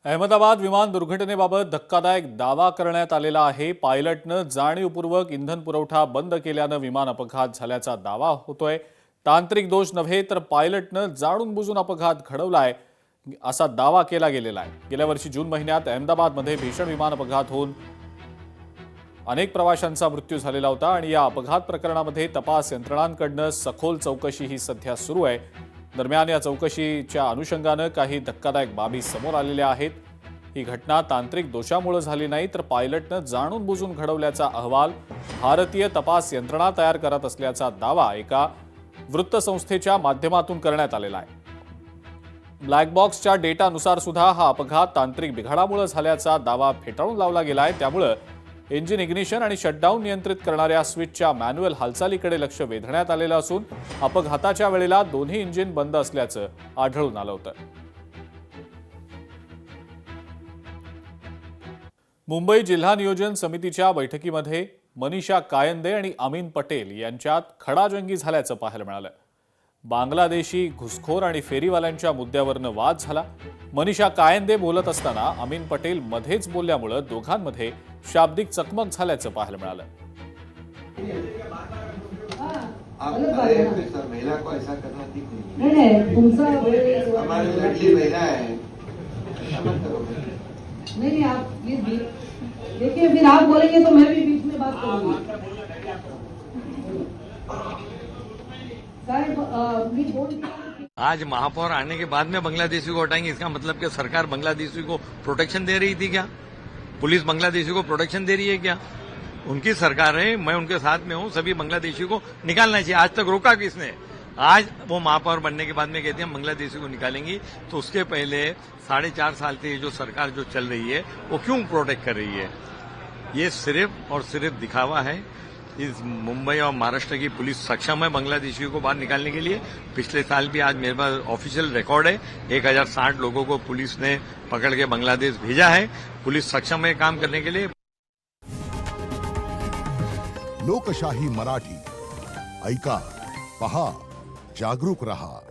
अहमदाबाद विमान दुर्घटनेबाबत धक्कादायक दावा करण्यात आलेला आहे। पायलटनं जाणीवपूर्वक इंधन पुरवठा बंद केल्यानं विमान अपघात झाल्याचा दावा होतोय। तांत्रिक दोष नव्हे तर पायलटनं जाणून बुजून अपघात घडवलाय असा दावा केला गेलेला आहे। गेल्या वर्षी जून महिन्यात अहमदाबादमध्ये भीषण विमान अपघात होऊन अनेक प्रवाशांचा मृत्यू झालेला होता आणि या अपघात प्रकरणामध्ये तपास यंत्रणांकडून सखोल चौकशी ही सध्या सुरू आहे। दरम्यान या चौकशीच्या अनुषंगानं काही धक्कादायक बाबी समोर आलेल्या आहेत। ही घटना तांत्रिक दोषामुळे झाली नाही तर पायलटनं जाणून बुजून घडवल्याचा अहवाल भारतीय तपास यंत्रणा तयार करत असल्याचा दावा एका वृत्तसंस्थेच्या माध्यमातून करण्यात आलेला आहे। ब्लॅक बॉक्सच्या डेटानुसार सुद्धा हा अपघात तांत्रिक बिघाडामुळे झाल्याचा दावा फेटाळून लावला गेलाय। त्यामुळे इंजिन इग्निशन आणि शटडाऊन नियंत्रित करणाऱ्या स्विचच्या मॅन्युअल हालचालीकडे लक्ष वेधण्यात आलेलं असून अपघाताच्या वेळेला दोन्ही इंजिन बंद असल्याचं आढळून आलं होतं। मुंबई जिल्हा नियोजन समितीच्या बैठकीमध्ये मनीषा कायंदे आणि अमीन पटेल यांच्यात खडाजंगी झाल्याचं पाहायला मिळालं। बांगलादेशी घुसखोर आणि फेरीवाल्यांच्या मुद्द्यावरनं वाद झाला। मनीषा कायंदे बोलत असताना अमीन पटेल मध्येच बोलल्यामुळे दोघांमध्ये शाब्दिक चकमक झाल्याचं पाहायला मिळालं। महिला को ऐसा करना ठीक नहीं। हमारी लड़की महिला है, ऐसा मत करो। नहीं आप प्लीज देखिए, फिर आप बोलेंगे तो मैं भी बीच में बात करूंगी। आज महापौर आने के बाद में बांग्लादेशी को हटाएंगे, इसका मतलब कि सरकार बांग्लादेशी को प्रोटेक्शन दे रही थी क्या? पुलिस बांग्लादेशी को प्रोटेक्शन दे रही है क्या? उनकी सरकार है, मैं उनके साथ में हूं। सभी बांग्लादेशी को निकालना चाहिए। आज तक रोका किसने? आज वो महापौर बनने के बाद में कहती हैं बांग्लादेशी को निकालेंगी, तो उसके पहले 4.5 साल से जो सरकार जो चल रही है वो क्यों प्रोटेक्ट कर रही है? ये सिर्फ और सिर्फ दिखावा है। इस मुंबई और महाराष्ट्र की पुलिस सक्षम है बांग्लादेशियों को बाहर निकालने के लिए। पिछले साल भी आज मेरे पास ऑफिशियल रिकॉर्ड है, 1060 लोगों को पुलिस ने पकड़ के बांग्लादेश भेजा है। पुलिस सक्षम है काम करने के लिए। लोकशाही मराठी ऐका, पहा, जागरूक रहा।